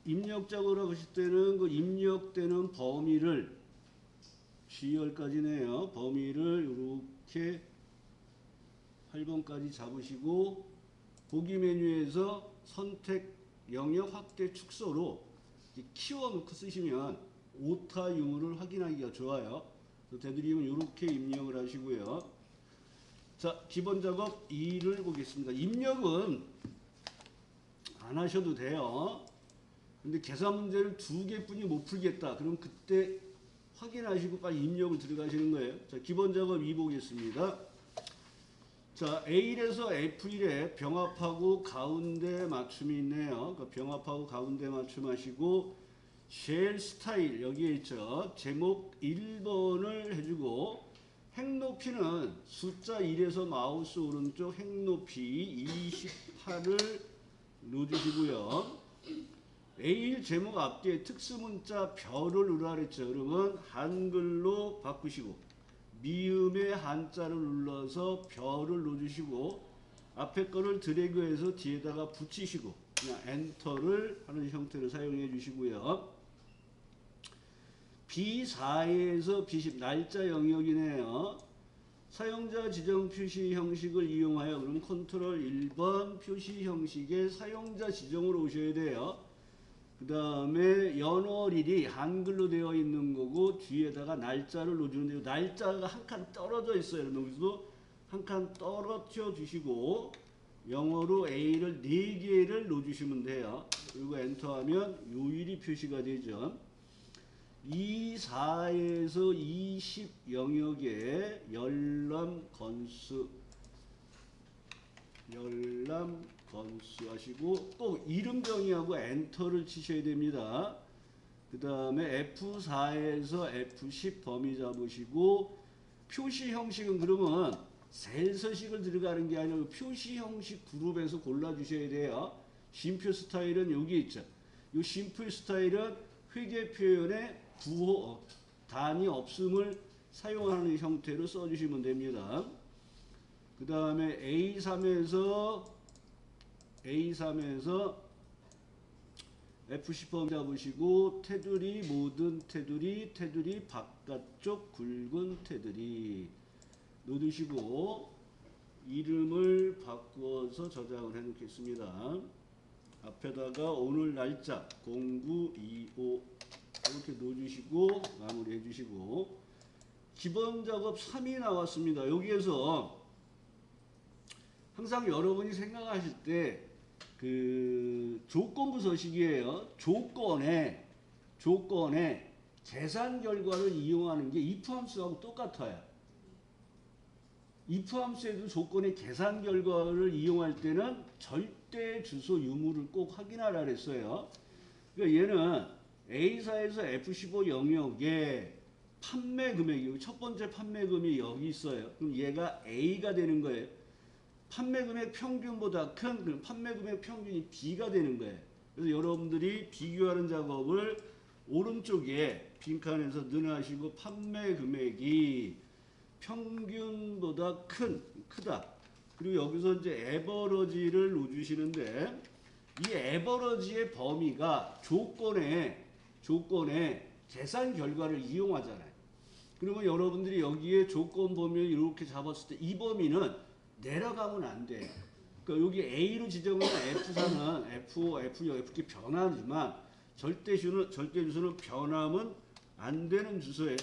입력작업을 하실 때는 그 입력되는 범위를 G열까지네요. 범위를 이렇게 8번까지 잡으시고 보기 메뉴에서 선택 영역 확대 축소로 키워놓고 쓰시면 오타 유무를 확인하기가 좋아요. 되도록이면 이렇게 입력을 하시고요. 자, 기본 작업 2를 보겠습니다. 입력은 안 하셔도 돼요. 근데 계산 문제를 2개뿐이 못 풀겠다. 그럼 그때 확인하시고 빨리 입력을 들어가시는 거예요. 자, 기본 작업 2 보겠습니다. 자, A1에서 F1에 병합하고 가운데 맞춤이 있네요. 그러니까 병합하고 가운데 맞춤 하시고 쉘 스타일 여기에 있죠. 제목 1번을 해주고 행높이는 숫자 1에서 마우스 오른쪽 행높이 28을 넣어주시고요. A1 제목 앞뒤에 특수문자 별을 누르라 그랬죠. 그러면 한글로 바꾸시고 미음의 한자를 눌러서 별을 넣어주시고 앞에 거를 드래그해서 뒤에다가 붙이시고 그냥 엔터를 하는 형태로 사용해 주시고요. B4에서 B10 날짜 영역이네요. 사용자 지정 표시 형식을 이용하여 그럼 컨트롤 1번 표시 형식의 사용자 지정으로 오셔야 돼요. 그 다음에 연월일이 한글로 되어 있는 거고 뒤에다가 날짜를 넣어주는데 날짜가 한 칸 떨어져 있어요. 여기서 한 칸 떨어뜨려 주시고 영어로 A를 4개를 넣어주시면 돼요. 그리고 엔터하면 요일이 표시가 되죠. 24에서 20 영역에 열람 건수 하시고 또 이름 정의하고 엔터를 치셔야 됩니다. 그 다음에 F4에서 F10 범위 잡으시고 표시 형식은 그러면 셀 서식을 들어가는 게 아니라 표시 형식 그룹에서 골라주셔야 돼요. 쉼표 스타일은 여기 있죠. 이 쉼표 스타일은 회계 표현에 단위 없음을 사용하는 형태로 써주시면 됩니다. 그 다음에 A3에서 F10 범위 잡으시고 테두리 모든 테두리 바깥쪽 굵은 테두리 넣으시고 이름을 바꾸어서 저장을 해 놓겠습니다. 앞에다가 오늘 날짜 0925 이렇게 넣어주시고 마무리 해주시고 기본 작업 3이 나왔습니다. 여기에서 항상 여러분이 생각하실 때 그 조건부 서식이에요. 조건에 계산 결과를 이용하는 게 if 함수하고 똑같아요. if 함수에도 조건의 계산 결과를 이용할 때는 절대 주소 유무를 꼭 확인하라 그랬어요. 그러니까 얘는 A사에서 F15 영역에 판매 금액이 첫 번째 판매 금액이 여기 있어요. 그럼 얘가 A가 되는 거예요. 판매 금액 평균보다 큰 판매 금액 평균이 B가 되는 거예요. 그래서 여러분들이 비교하는 작업을 오른쪽에 빈칸에서 늘어나시고 판매 금액이 평균보다 크다. 그리고 여기서 이제 에버러지를 넣어주시는데 이 에버러지의 범위가 조건에 계산 결과를 이용하잖아요. 그러면 여러분들이 여기에 조건 범위를 이렇게 잡았을 때 이 범위는 내려가면 안 돼요. 그러니까 여기 A로 지정한 F4는 F5, F6, F2 변하지만 절대 주소는 변하면 안 되는 주소예요.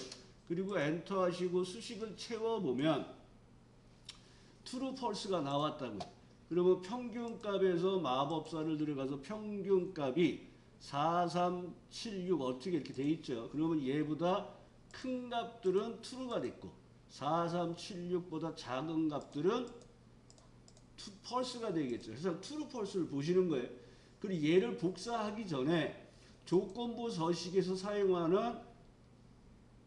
그리고 엔터 하시고 수식을 채워보면 true, false가 나왔다고요. 그러면 평균값에서 마법사를 들어가서 평균값이 4376 어떻게 이렇게 돼 있죠. 그러면 얘보다 큰 값들은 true가 됐고 4376보다 작은 값들은 false가 되겠죠. 그래서 true, false를 보시는 거예요. 그리고 얘를 복사하기 전에 조건부 서식에서 사용하는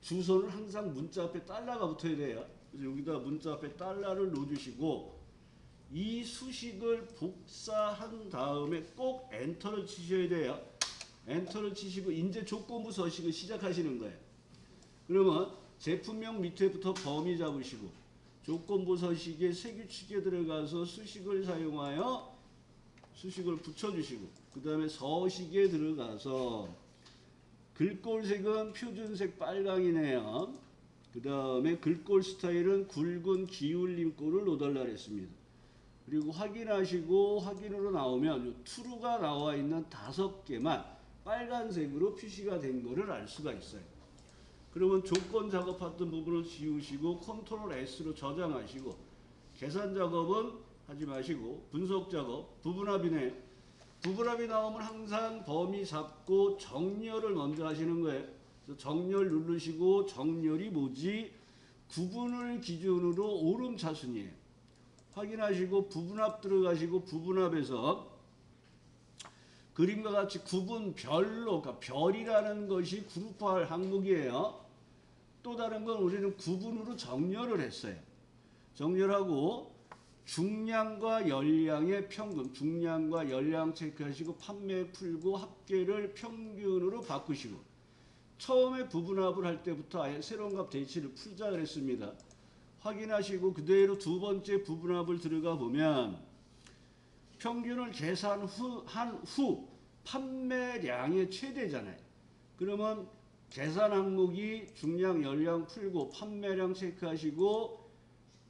주소는 항상 문자 앞에 달러가 붙어야 돼요. 그래서 여기다 문자 앞에 달러를 넣어주시고 이 수식을 복사한 다음에 꼭 엔터를 치셔야 돼요. 엔터를 치시고 이제 조건부 서식을 시작하시는 거예요. 그러면 제품명 밑에부터 범위 잡으시고 조건부 서식의 세 규칙에 들어가서 수식을 사용하여 수식을 붙여주시고 그 다음에 서식에 들어가서 글꼴색은 표준색 빨강이네요. 그 다음에 글꼴 스타일은 굵은 기울림꼴을 넣어달라 그랬습니다. 그리고 확인하시고 확인으로 나오면 true가 나와 있는 5개만 빨간색으로 표시가 된 거를 알 수가 있어요. 그러면 조건 작업했던 부분을 지우시고 컨트롤 S로 저장하시고 계산 작업은 하지 마시고 분석 작업 부분합이네요. 부분합이 나오면 항상 범위 잡고 정렬을 먼저 하시는 거예요. 그래서 정렬 누르시고 정렬이 뭐지? 구분을 기준으로 오름차순이에요. 확인하시고 부분합 들어가시고 부분합에서 그림과 같이 구분별로, 그러니까 별이라는 것이 그룹화할 항목이에요. 또 다른 건 우리는 구분으로 정렬을 했어요. 정렬하고 중량과 열량의 평균, 중량과 열량 체크하시고 판매 풀고 합계를 평균으로 바꾸시고 처음에 부분합을 할 때부터 아예 새로운 값 대치를 풀자 그랬습니다. 확인하시고 그대로 두 번째 부분합을 들어가 보면 평균을 계산한 후 판매량의 최대잖아요. 그러면 계산 항목이 중량, 열량 풀고 판매량 체크하시고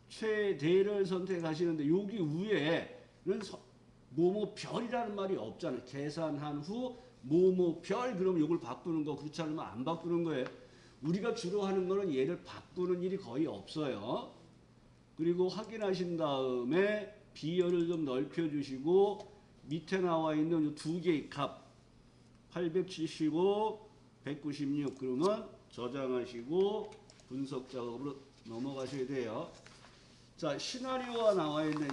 최대를 선택하시는데 여기 위에는 뭐뭐별이라는 말이 없잖아요. 계산한 후 뭐뭐별 그러면 이걸 바꾸는 거 그렇지 않으면 안 바꾸는 거예요. 우리가 주로 하는 거는 얘를 바꾸는 일이 거의 없어요. 그리고 확인하신 다음에 비열을 좀 넓혀주시고 밑에 나와 있는 두 개의 값 875, 196 그러면 저장하시고 분석 작업으로 넘어가셔야 돼요. 자, 시나리오가 나와 있는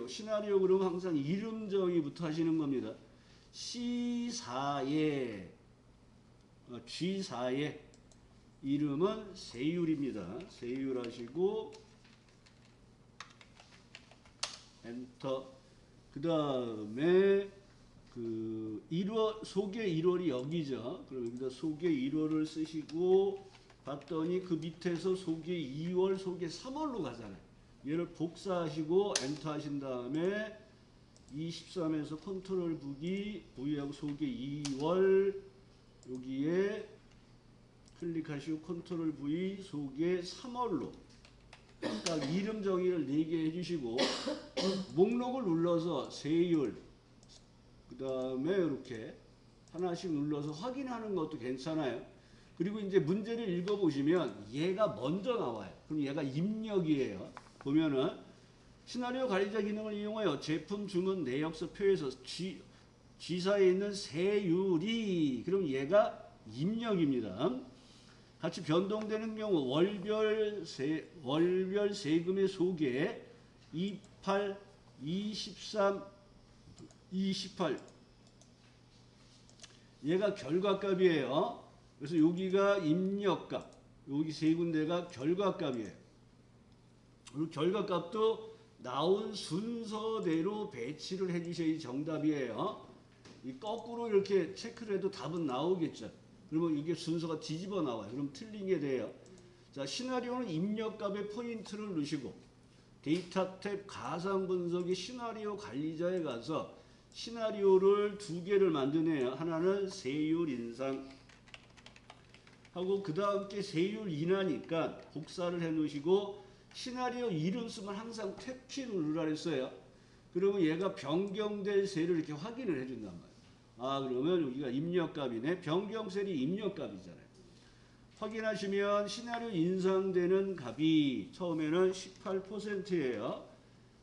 시나리오 그러면 항상 이름 정의부터 하시는 겁니다. C4의 G4의 이름은 세율입니다. 세율 하시고 엔터. 그 다음에 그 1월 소개 1월이 여기죠. 그럼 여기다 소개 1월을 쓰시고 봤더니 그 밑에서 소개 2월, 소개 3월로 가잖아요. 얘를 복사하시고 엔터 하신 다음에 23에서 컨트롤 V하고 소개 2월 여기에 클릭하시고 컨트롤 V 소개 3월로 딱 이름 정의를 4개 해주시고 목록을 눌러서 세율 그 다음에 이렇게 하나씩 눌러서 확인하는 것도 괜찮아요. 그리고 이제 문제를 읽어보시면 얘가 먼저 나와요. 그럼 얘가 입력이에요. 보면은 시나리오 관리자 기능을 이용하여 제품 주문 내역서 표에서 G사에 있는 세율이 그럼 얘가 입력입니다. 같이 변동되는 경우 월별 세금의 소개 28, 23, 28 얘가 결과값이에요. 그래서 여기가 입력값 여기 세 군데가 결과값이에요. 그리고 결과값도 나온 순서대로 배치를 해주셔야 정답이에요. 이 거꾸로 이렇게 체크를 해도 답은 나오겠죠. 그러면 이게 순서가 뒤집어 나와요. 그럼 틀린 게 돼요. 자, 시나리오는 입력값의 포인트를 누르시고 데이터 탭 가상 분석의 시나리오 관리자에 가서 시나리오를 2개를 만드네요. 하나는 세율 인상 하고 그 다음 게 세율 인하니까 복사를 해 놓으시고 시나리오 이름 쓰면 항상 탭키 누르라 했어요. 그러면 얘가 변경될 셀을 이렇게 확인을 해준단 말이에요. 아, 그러면 여기가 입력값이네. 변경 셀이 입력값이잖아요. 확인하시면 시나리오 인상되는 값이 처음에는 18%예요.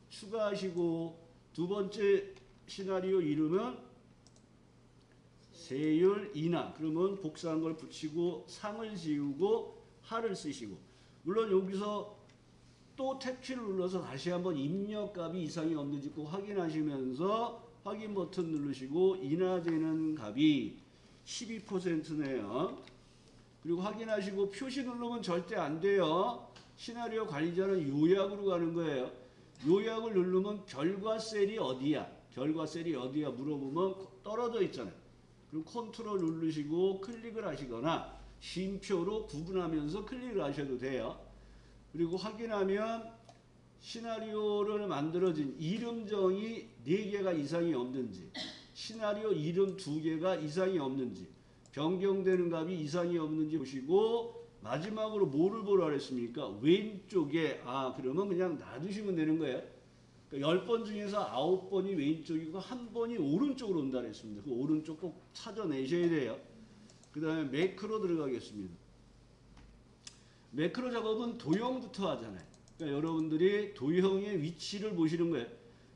추가하시고 두 번째 시나리오 이름은 세율 인하. 그러면 복사한 걸 붙이고 상을 지우고 하를 쓰시고 물론 여기서 또 탭키를 눌러서 다시 한번 입력값이 이상이 없는지 꼭 확인하시면서 확인 버튼 누르시고 인하되는 값이 12%네요. 그리고 확인하시고 표시 누르면 절대 안 돼요. 시나리오 관리자는 요약으로 가는 거예요. 요약을 누르면 결과 셀이 어디야? 결과 셀이 어디야? 물어보면 떨어져 있잖아요. 그럼 컨트롤 누르시고 클릭을 하시거나 쉼표로 구분하면서 클릭을 하셔도 돼요. 그리고 확인하면 시나리오를 만들어진 이름정이 4개가 이상이 없는지, 시나리오 이름 2개가 이상이 없는지, 변경되는 값이 이상이 없는지 보시고, 마지막으로 뭐를 보라 그랬습니까? 왼쪽에, 그러면 그냥 놔두시면 되는 거예요. 그러니까 10번 중에서 9번이 왼쪽이고 1번이 오른쪽으로 온다 그랬습니다. 그 오른쪽 꼭 찾아내셔야 돼요. 그 다음에 매크로 들어가겠습니다. 매크로 작업은 도형부터 하잖아요. 그러니까 여러분들이 도형의 위치를 보시는 거예요.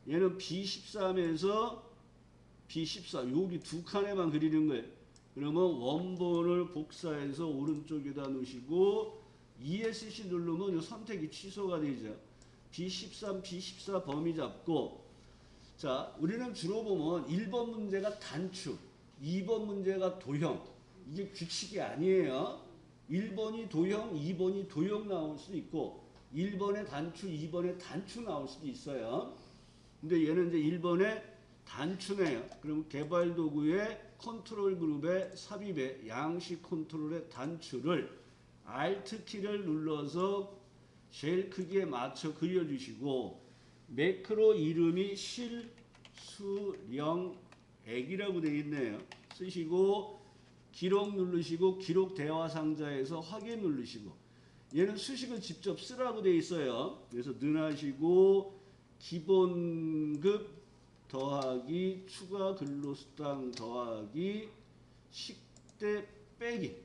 얘는 B13에서 B14 여기 두 칸에만 그리는 거예요. 그러면 원본을 복사해서 오른쪽에다 놓으시고 ESC 누르면 이 선택이 취소가 되죠. B13, B14 범위 잡고, 자, 우리는 주로 보면 1번 문제가 단축, 2번 문제가 도형. 이게 규칙이 아니에요. 1번이 도형, 2번이 도형 나올 수도 있고 1번에 단축, 2번에 단축 나올 수도 있어요. 근데 얘는 이제 1번에 단추네요. 그럼 개발 도구의 컨트롤 그룹의 삽입의 양식 컨트롤의 단추를 Alt 키를 눌러서 쉘 크기에 맞춰 그려주시고, 매크로 이름이 실수령액이라고 되어 있네요. 쓰시고 기록 누르시고 기록 대화 상자에서 확인 누르시고, 얘는 수식을 직접 쓰라고 되어 있어요. 그래서 능하시고 기본급 더하기 추가 근로수당 더하기 식대 빼기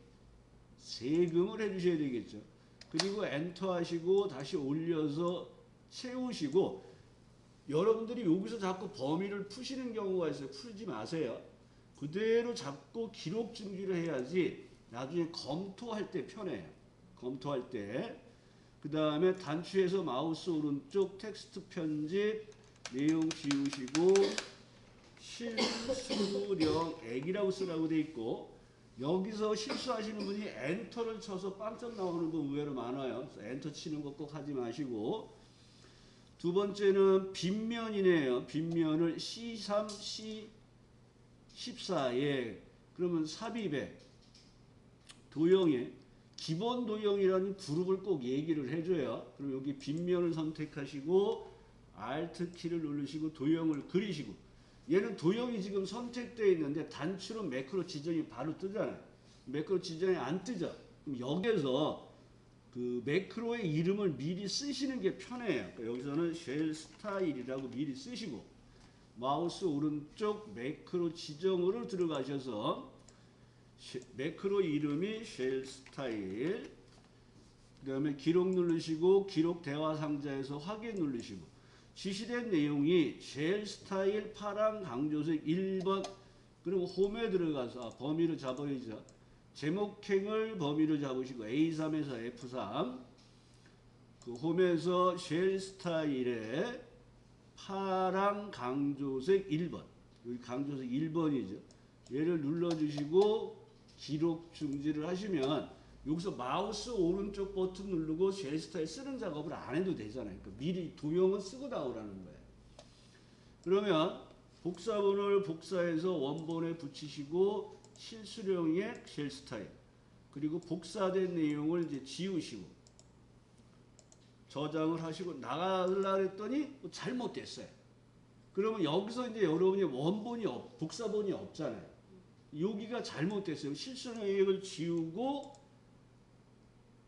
세금을 해주셔야 되겠죠. 그리고 엔터 하시고 다시 올려서 채우시고, 여러분들이 여기서 자꾸 범위를 푸시는 경우가 있어요. 풀지 마세요. 그대로 잡고 기록 중지를 해야지 나중에 검토할 때 편해요. 검토할 때. 그 다음에 단추에서 마우스 오른쪽 텍스트 편집 내용 지우시고 실수령액이라고 쓰라고 돼 있고, 여기서 실수하시는 분이 엔터를 쳐서 빵점 나오는 거 의외로 많아요. 그래서 엔터 치는 거 꼭 하지 마시고, 두 번째는 빗면이네요. 빗면을 C3, C14에 그러면 삽입에 도형에 기본 도형이라는 그룹을 꼭 얘기를 해줘요. 그럼 여기 빗면을 선택하시고 Alt 키를 누르시고 도형을 그리시고, 얘는 도형이 지금 선택되어 있는데 단추로 매크로 지정이 바로 뜨잖아요. 매크로 지정이 안 뜨죠. 그럼 여기에서 그 매크로의 이름을 미리 쓰시는 게 편해요. 그러니까 여기서는 쉘 스타일이라고 미리 쓰시고, 마우스 오른쪽 매크로 지정으로 들어가셔서 매크로 이름이 쉘 스타일, 그 다음에 기록 누르시고 기록 대화 상자에서 확인 누르시고, 지시된 내용이 쉘 스타일 파랑 강조색 1번, 그리고 홈에 들어가서 범위를 잡아야죠. 제목행을 범위를 잡으시고 A3에서 F3, 그 홈에서 쉘 스타일의 파랑 강조색 1번, 여기 강조색 1번이죠. 얘를 눌러주시고 기록 중지를 하시면 여기서 마우스 오른쪽 버튼 누르고 쉘 스타일 쓰는 작업을 안 해도 되잖아요. 그러니까 미리 도형은 쓰고 나오라는 거예요. 그러면 복사본을 복사해서 원본에 붙이시고 실수령의 쉘 스타일, 그리고 복사된 내용을 이제 지우시고 저장을 하시고 나가려고 했더니 잘못됐어요. 그러면 여기서 이제 여러분이 원본이 복사본이 없잖아요. 여기가 잘못됐어요. 실수령액을 지우고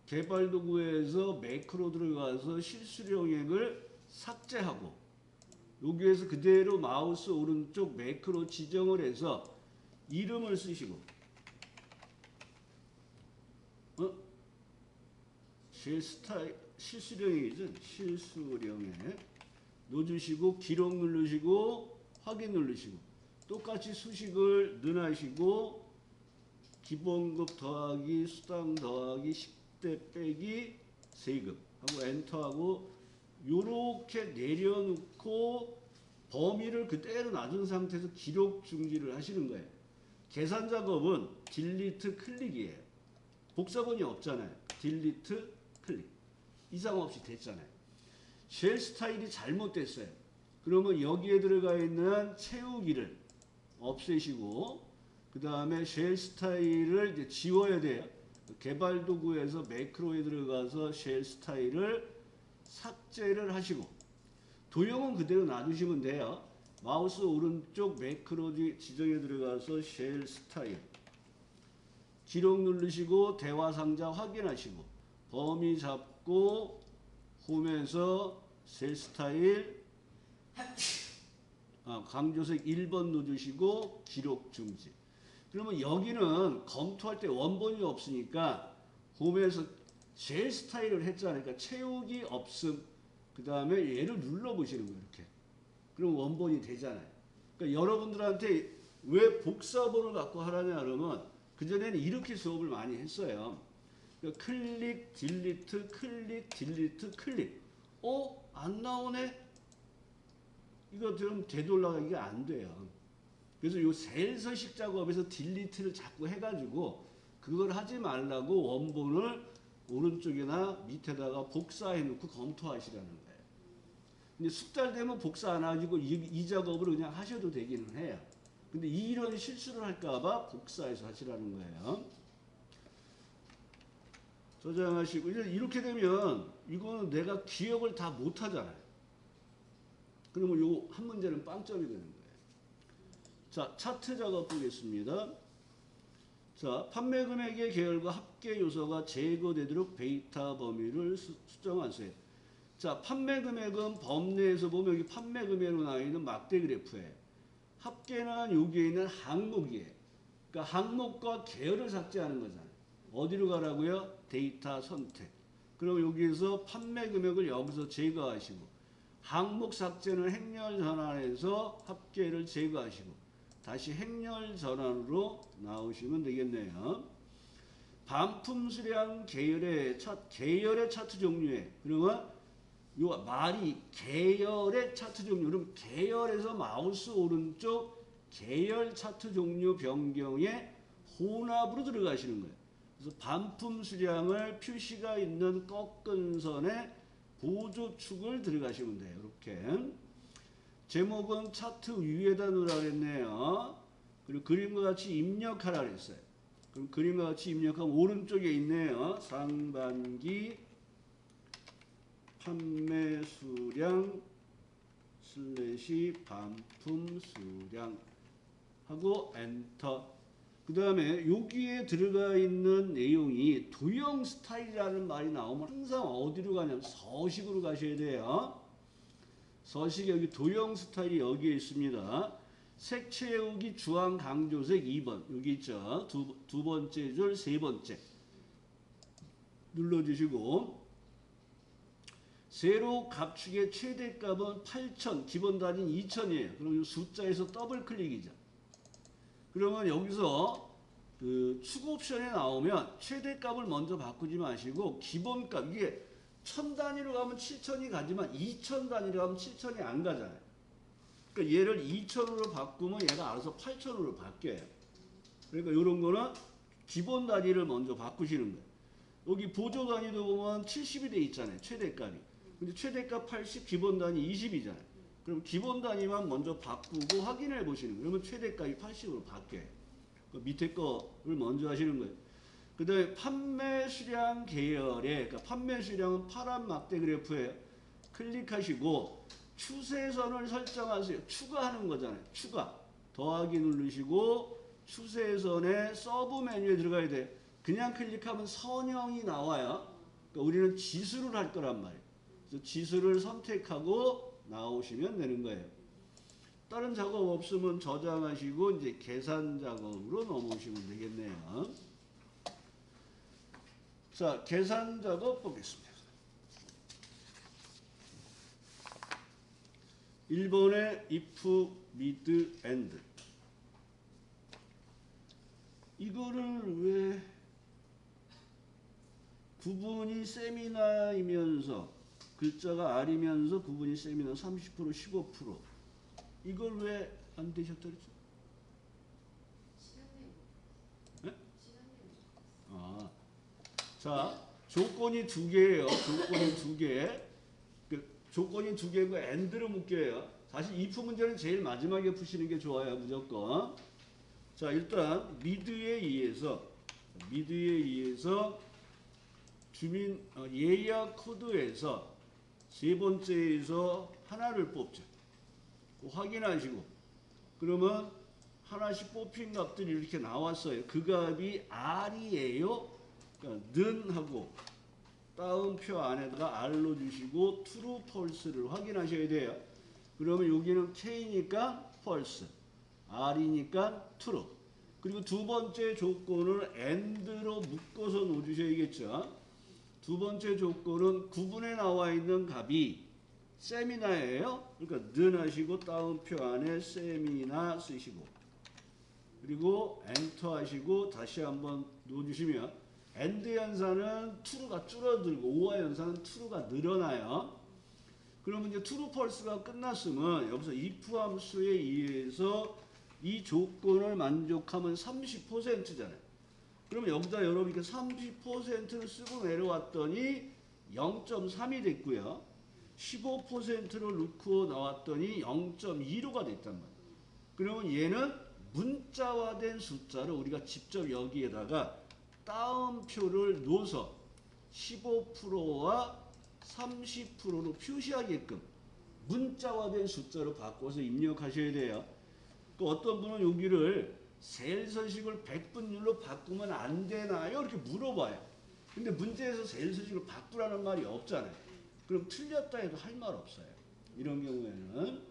개발도구에서 매크로 들어가서 실수령액을 삭제하고, 여기에서 그대로 마우스 오른쪽 매크로 지정을 해서 이름을 쓰시고, 실수령액이죠. 실수령액 넣어주시고 기록 누르시고 확인 누르시고, 똑같이 수식을 넣으시고 기본급 더하기 수당 더하기 식대 빼기 세금 하고 엔터하고, 요렇게 내려놓고 범위를 그대로 놔둔 상태에서 기록 중지를 하시는 거예요. 계산 작업은 딜리트 클릭이에요. 복사본이 없잖아요. 딜리트 클릭. 이상 없이 됐잖아요. 쉘 스타일이 잘못됐어요. 그러면 여기에 들어가 있는 채우기를 없애시고, 그 다음에 쉘 스타일을 이제 지워야 돼요. 개발 도구에서 매크로에 들어가서 쉘 스타일을 삭제를 하시고 도형은 그대로 놔두시면 돼요. 마우스 오른쪽 매크로 지정에 들어가서 쉘 스타일 기록 누르시고 대화 상자 확인하시고 범위 잡고 홈에서 쉘 스타일 강조색 1번 누르시고 기록 중지. 그러면 여기는 검토할 때 원본이 없으니까 홈에서 쉘 스타일을 했잖아요. 그러니까 채우기 없음. 그 다음에 얘를 눌러보시는 거예요. 이렇게. 그럼 원본이 되잖아요. 그러니까 여러분들한테 왜 복사본을 갖고 하라냐 그러면 그전에는 이렇게 수업을 많이 했어요. 그러니까 클릭, 딜리트, 클릭, 딜리트, 클릭. 안 나오네? 이거 좀 되돌아가기가 안 돼요. 그래서 요 셀 서식 작업에서 딜리트를 자꾸 해가지고 그걸 하지 말라고 원본을 오른쪽이나 밑에다가 복사해 놓고 검토하시라는 거예요. 근데 숙달되면 복사 안 하시고 이 작업을 그냥 하셔도 되기는 해요. 근데 이런 실수를 할까봐 복사해서 하시라는 거예요. 저장하시고 이렇게 되면 이거는 내가 기억을 다 못하잖아요. 그러면 요 한 문제는 빵점이 되는 거예요. 자, 차트 작업 보겠습니다. 자, 판매 금액의 계열과 합계 요소가 제거되도록 데이터 범위를 수정하세요. 자, 판매 금액은 범내에서 보면 여기 판매 금액으로 나와 있는 막대 그래프에 합계는 여기에 있는 항목이에요. 그러니까 항목과 계열을 삭제하는 거잖아요. 어디로 가라고요? 데이터 선택. 그럼 여기에서 판매 금액을 여기서 제거하시고 항목 삭제는 행렬 전환해서 합계를 제거하시고 다시 행렬 전환으로 나오시면 되겠네요. 반품 수량 계열의 차트 종류에 그러면 요 말이 계열의 차트 종류 그럼 계열에서 마우스 오른쪽 계열 차트 종류 변경에 혼합으로 들어가시는 거예요. 그래서 반품 수량을 표시가 있는 꺾은 선에 보조축을 들어가시면 돼요. 이렇게. 제목은 차트 위에다 놓으라 그랬네요. 그리고 그림과 같이 입력하라 그랬어요. 그럼 그림과 같이 입력하면 오른쪽에 있네요. 상반기 판매 수량 슬래시 반품 수량 하고 엔터. 그 다음에 여기에 들어가 있는 내용이 도형 스타일이라는 말이 나오면 항상 어디로 가냐면 서식으로 가셔야 돼요. 서식 여기 도형 스타일이 여기에 있습니다. 색 채우기 주황 강조색 2번 여기 있죠. 두 번째 줄 세 번째 눌러주시고 세로 갑축의 최대값은 8,000 기본 단위는 2,000이에요. 그럼 이 숫자에서 더블 클릭이죠. 그러면 여기서 그 추가 옵션에 나오면 최대값을 먼저 바꾸지 마시고 기본값 이게 1000 단위로 가면 7,000이 가지만 2000 단위로 가면 7,000이 안 가잖아요. 그러니까 얘를 2000으로 바꾸면 얘가 알아서 8000으로 바뀌어요. 그러니까 이런 거는 기본 단위를 먼저 바꾸시는 거예요. 여기 보조 단위도 보면 70이 돼 있잖아요. 최대값이. 근데 최대값 80, 기본 단위 20이잖아요. 그럼 기본 단위만 먼저 바꾸고 확인해 보시는 거예요. 그러면 최대값이 80으로 바뀌어요. 그 밑에 거를 먼저 하시는 거예요. 그 다음에 판매 수량 계열에 그러니까 판매 수량은 파란 막대 그래프에 클릭하시고 추세선을 설정하세요. 추가하는 거잖아요. 추가. 더하기 누르시고 추세선의 서브 메뉴에 들어가야 돼. 그냥 클릭하면 선형이 나와요. 그러니까 우리는 지수를 할 거란 말이에요. 그래서 지수를 선택하고 나오시면 되는 거예요. 다른 작업 없으면 저장하시고 이제 계산 작업으로 넘어오시면 되겠네요. 자, 계산 작업 보겠습니다. 1번의 if, mid, end. 이거를 왜 구분이 세미나이면서 글자가 R이면서 구분이 세미나 30% 15% 이걸 왜 안 되셨다 그랬죠? 네? 자, 조건이 두 개예요. 조건이 두 개. 조건이 두 개고 and로 묶여요. 사실 if 문제는 제일 마지막에 푸시는 게 좋아요. 무조건. 자, 일단 mid에 의해서 주민 예약 코드에서 세 번째에서 하나를 뽑죠. 확인하시고 그러면 하나씩 뽑힌 값들이 이렇게 나왔어요. 그 값이 R이에요. 그러니까 는 하고 따옴표 안에다가 R로 주시고 true, false를 확인하셔야 돼요. 그러면 여기는 K니까 false, R이니까 true. 그리고 두 번째 조건을 and로 묶어서 놓으셔야겠죠. 두 번째 조건은 구분에 나와 있는 값이 세미나예요. 그러니까 는 하시고 따옴표 안에 세미나 쓰시고 그리고 엔터 하시고 다시 한번 놓아주시면 AND 연산은 true가 줄어들고 OR 연산은 true가 늘어나요. 그러면 이제 true, false가 끝났으면 여기서 if 함수에 의해서 이 조건을 만족하면 30%잖아요. 그러면 여기다 여러분 이렇게 30%를 쓰고 내려왔더니 0.3이 됐고요. 15%를 넣고 나왔더니 0.25가 됐단 말이에요. 그러면 얘는 문자화된 숫자를 우리가 직접 여기에다가 따옴표를 넣어서 15%와 30%로 표시하게끔 문자화된 숫자로 바꿔서 입력하셔야 돼요. 그 어떤 분은 여기를 셀서식을 100분율로 바꾸면 안 되나요? 이렇게 물어봐요. 근데 문제에서 셀서식을 바꾸라는 말이 없잖아요. 그럼 틀렸다 해도 할 말 없어요. 이런 경우에는.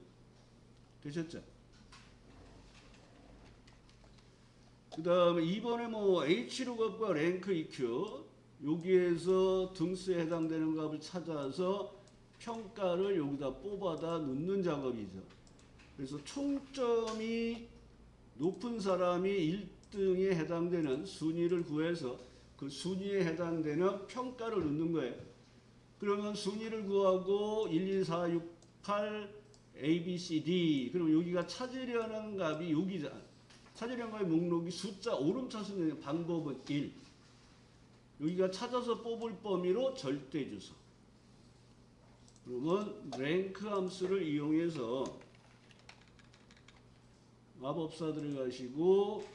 되셨죠? 그 다음에 이번에 뭐 H룩업과 랭크 EQ 여기에서 등수에 해당되는 값을 찾아서 평가를 여기다 뽑아다 놓는 작업이죠. 그래서 총점이 높은 사람이 1등에 해당되는 순위를 구해서 그 순위에 해당되는 평가를 넣는 거예요. 그러면 순위를 구하고 1, 2, 4, 6, 8 A, B, C, D 그럼 여기가 찾으려는 값이 여기잖아. 찾으려는 값의 목록이 숫자 오름차순 방법은 1. 여기가 찾아서 뽑을 범위로 절대주소. 그러면 랭크 함수를 이용해서 마법사 들어가시고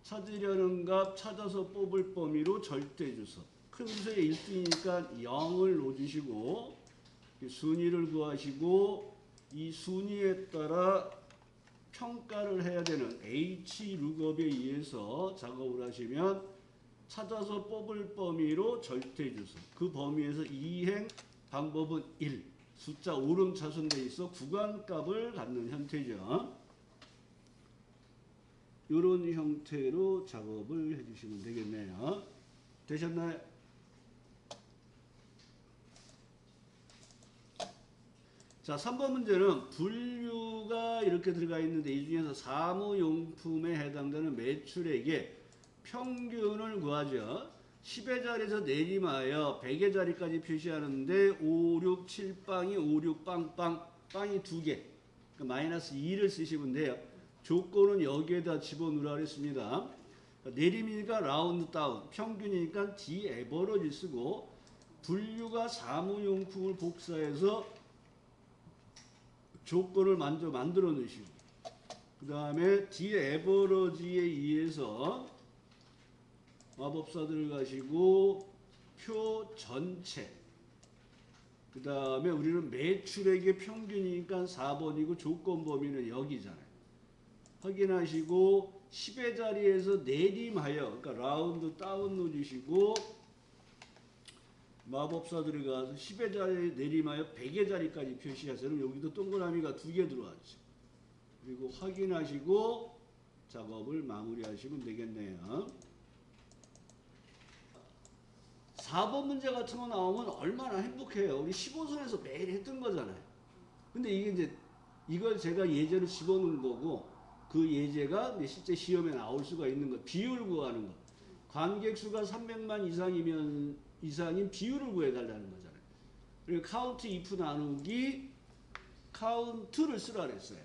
찾으려는 값 찾아서 뽑을 범위로 절대주소. 큰 수의 1등이니까 0을 넣어주시고 순위를 구하시고 이 순위에 따라 평가를 해야 되는 H룩업에 의해서 작업을 하시면 찾아서 뽑을 범위로 절대주소. 그 범위에서 이행 방법은 1. 숫자 오름차순돼 있어 구간값을 갖는 형태죠. 이런 형태로 작업을 해주시면 되겠네요. 되셨나요? 자, 3번 문제는 분류가 이렇게 들어가 있는데 이 중에서 사무용품에 해당되는 매출액의 평균을 구하죠. 10의 자리에서 내림하여 100의 자리까지 표시하는데 5, 6, 7빵이 5, 6, 빵빵, 빵이 2개. 그러니까 마이너스 2를 쓰시면 돼요. 조건은 여기에다 집어넣으라 그랬습니다. 내림이니까 라운드 다운, 평균이니까 D 에버러지 쓰고 분류가 사무용품을 복사해서 조건을 만들어 놓으시고 그 다음에 D 에버러지에 의해서 마법사 들어가시고 표 전체 그 다음에 우리는 매출액의 평균이니까 4번이고 조건 범위는 여기잖아요. 확인하시고 10의 자리에서 내림하여 그러니까 라운드 다운 넣어주시고 마법사 들어가서 10의 자리에 내림하여 100의 자리까지 표시하세요. 그럼 여기도 동그라미가 2개 들어왔죠. 그리고 확인하시고 작업을 마무리하시면 되겠네요. 4번 문제 같은 거 나오면 얼마나 행복해요. 우리 15선에서 매일 했던 거잖아요. 근데 이게 이제 이걸 제가 예제로 집어넣은 거고 그 예제가 실제 시험에 나올 수가 있는 거. 비율 구하는 거. 관객 수가 300만 이상인 비율을 구해달라는 거잖아요. 그리고 카운트 if 나누기 카운트를 쓰라 그랬어요.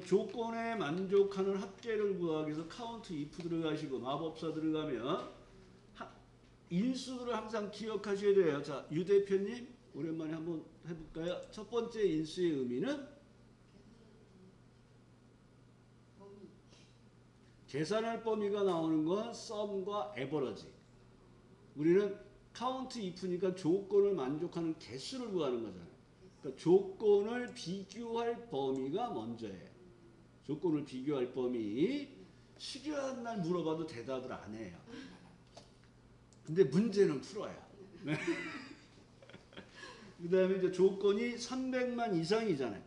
조건에 만족하는 합계를 구하기 위해서 카운트 if 들어가시고 마법사 들어가면 인수들을 항상 기억하셔야 돼요. 자, 유 대표님 오랜만에 한번 해볼까요? 첫 번째 인수의 의미는 계산할 범위가 나오는 건 썸과 에버러지. 우리는 카운트 if니까 조건을 만족하는 개수를 구하는 거잖아요. 그러니까 조건을 비교할 범위가 먼저예요. 조건을 비교할 범위. 수료한 날 물어봐도 대답을 안 해요. 근데 문제는 풀어요. 그 다음에 이제 조건이 300만 이상이잖아요.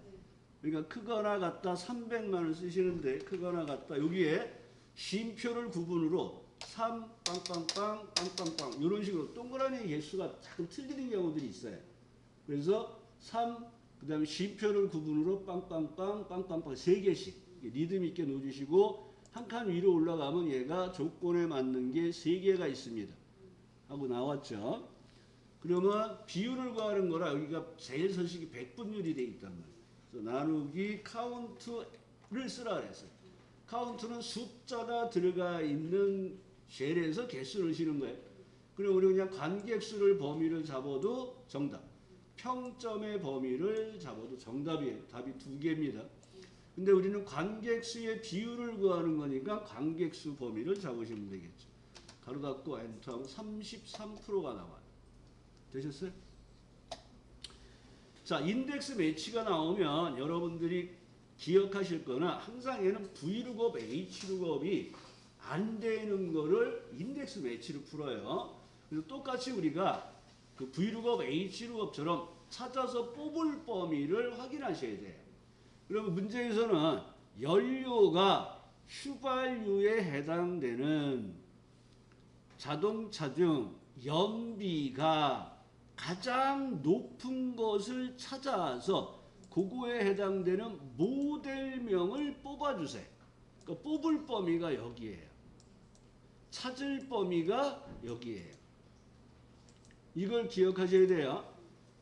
그러니까 크거나 같다 300만을 쓰시는데 크거나 같다 여기에 쉼표를 구분으로 3 빵빵빵 빵빵빵 이런 식으로 동그라미 개수가 자꾸 틀리는 경우들이 있어요. 그래서 3 그 다음에 쉼표를 구분으로 빵빵빵 빵빵빵 3개씩 리듬 있게 놓으시고 한 칸 위로 올라가면 얘가 조건에 맞는 게 3개가 있습니다. 하고 나왔죠. 그러면 비율을 구하는 거라 여기가 제일 서식이 백분율이 되어 있단 말이에요. 그래서 나누기 카운트를 쓰라 그랬어요. 카운트는 숫자가 들어가 있는 쉘에서 개수를 쓰는 거예요. 그리고 우리 그냥 관객수를 범위를 잡아도 정답. 평점의 범위를 잡아도 정답이에요. 답이 2개입니다. 근데 우리는 관객수의 비율을 구하는 거니까 관객수 범위를 잡으시면 되겠죠. 가로 닫고 엔터하면 33%가 나와요. 되셨어요? 자, 인덱스 매치가 나오면 여러분들이 기억하실 거나 항상 얘는 V룩업, H룩업이 안 되는 거를 인덱스 매치로 풀어요. 그래서 똑같이 우리가 그 V룩업, H룩업처럼 찾아서 뽑을 범위를 확인하셔야 돼요. 그러면 문제에서는 연료가 휘발유에 해당되는 자동차 중 연비가 가장 높은 것을 찾아서 그거에 해당되는 모델명을 뽑아주세요. 그러니까 뽑을 범위가 여기에요. 찾을 범위가 여기에요. 이걸 기억하셔야 돼요.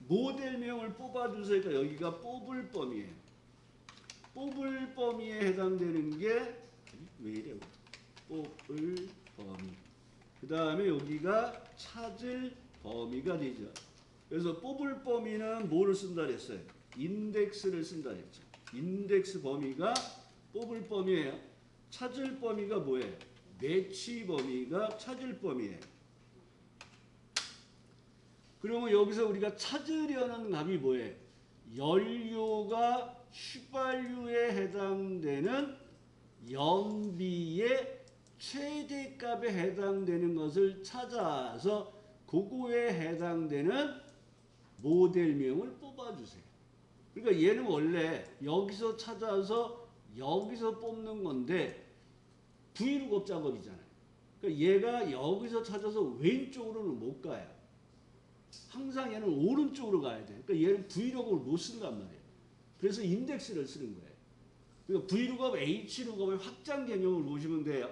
모델명을 뽑아주세요. 그러니까 여기가 뽑을 범위예요. 뽑을 범위에 해당되는 게 왜 이래요? 뽑을 범위. 그 다음에 여기가 찾을 범위가 되죠. 그래서 뽑을 범위는 뭐를 쓴다 그랬어요? 인덱스를 쓴다 그랬죠. 인덱스 범위가 뽑을 범위예요. 찾을 범위가 뭐예요? 매치 범위가 찾을 범위예요. 그러면 여기서 우리가 찾으려는 값이 뭐예요? 연료가 휘발유에 해당되는 연비의 최대값에 해당되는 것을 찾아서 그거에 해당되는 모델명을 뽑아주세요. 그러니까 얘는 원래 여기서 찾아서 여기서 뽑는 건데 V룩업 작업이잖아요. 그러니까 얘가 여기서 찾아서 왼쪽으로는 못 가요. 항상 얘는 오른쪽으로 가야 돼요. 그러니까 얘는 V룩업을 못 쓴단 말이에요. 그래서 인덱스를 쓰는 거예요. 그러니까 V룩업, H룩업의 확장 개념을 보시면 돼요.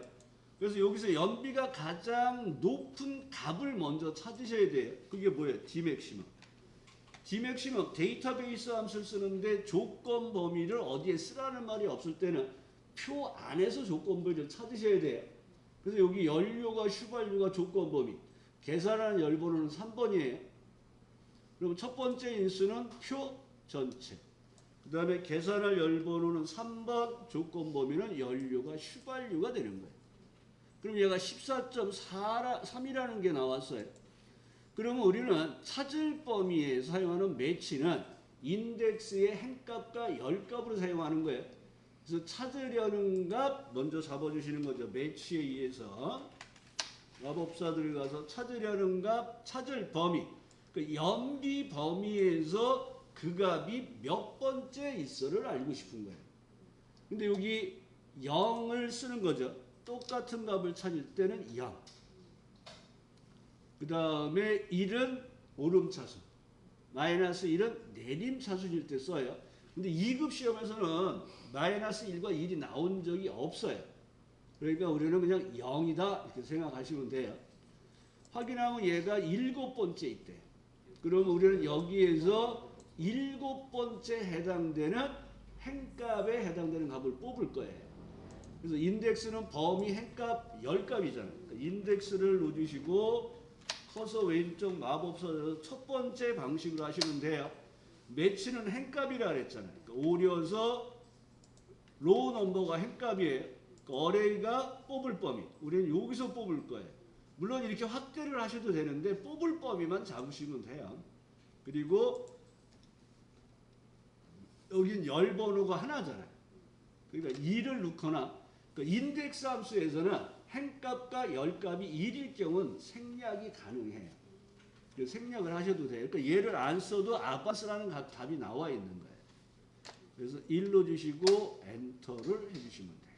그래서 여기서 연비가 가장 높은 값을 먼저 찾으셔야 돼요. 그게 뭐예요? D맥시멈. D맥시멈 데이터베이스 함수를 쓰는데 조건 범위를 어디에 쓰라는 말이 없을 때는 표 안에서 조건 범위를 찾으셔야 돼요. 그래서 여기 연료가 휘발유가 조건 범위. 계산하는 열번호는 3번이에요. 그럼 첫 번째 인수는 표 전체. 그 다음에 계산할 열번호는 3번, 조건 범위는 연료가 휘발유가 되는 거예요. 그럼 얘가 14.3이라는 게 나왔어요. 그러면 우리는 찾을 범위에 사용하는 매치는 인덱스의 행값과 열값으로 사용하는 거예요. 그래서 찾으려는 값 먼저 잡아주시는 거죠. 매치에 의해서. 마법사들 가서 찾으려는 값, 찾을 범위. 그 연비 범위에서 그 값이 몇 번째 있어를 알고 싶은 거예요. 근데 여기 0을 쓰는 거죠. 똑같은 값을 찾을 때는 0. 그 다음에 1은 오름차순. 마이너스 1은 내림차순일 때 써요. 근데 2급 시험에서는 마이너스 1과 1이 나온 적이 없어요. 그러니까 우리는 그냥 0이다 이렇게 생각하시면 돼요. 확인하면 얘가 7번째 있대요. 그러면 우리는 여기에서 7번째 해당되는 행값에 해당되는 값을 뽑을 거예요. 그래서 인덱스는 범위 행값 10값이잖아요. 그러니까 인덱스를 넣어주시고 커서 왼쪽 마법사에서 첫 번째 방식으로 하시면 돼요. 매치는 행값이라 그랬잖아요. 그러니까 오려서 로우 넘버가 행값이에요. 그러니까 어레이가 뽑을 범위. 우리는 여기서 뽑을 거예요. 물론 이렇게 확대를 하셔도 되는데 뽑을 범위만 잡으시면 돼요. 그리고 여긴 열 번호가 하나잖아요. 그러니까 2를 넣거나 그러니까 인덱스 함수에서는 행값과 열값이 1일 경우는 생략이 가능해요. 그래서 생략을 하셔도 돼요. 그러니까 얘를 안 써도 아바스라는 답이 나와 있는 거예요. 그래서 1 넣어주시고 엔터를 해주시면 돼요.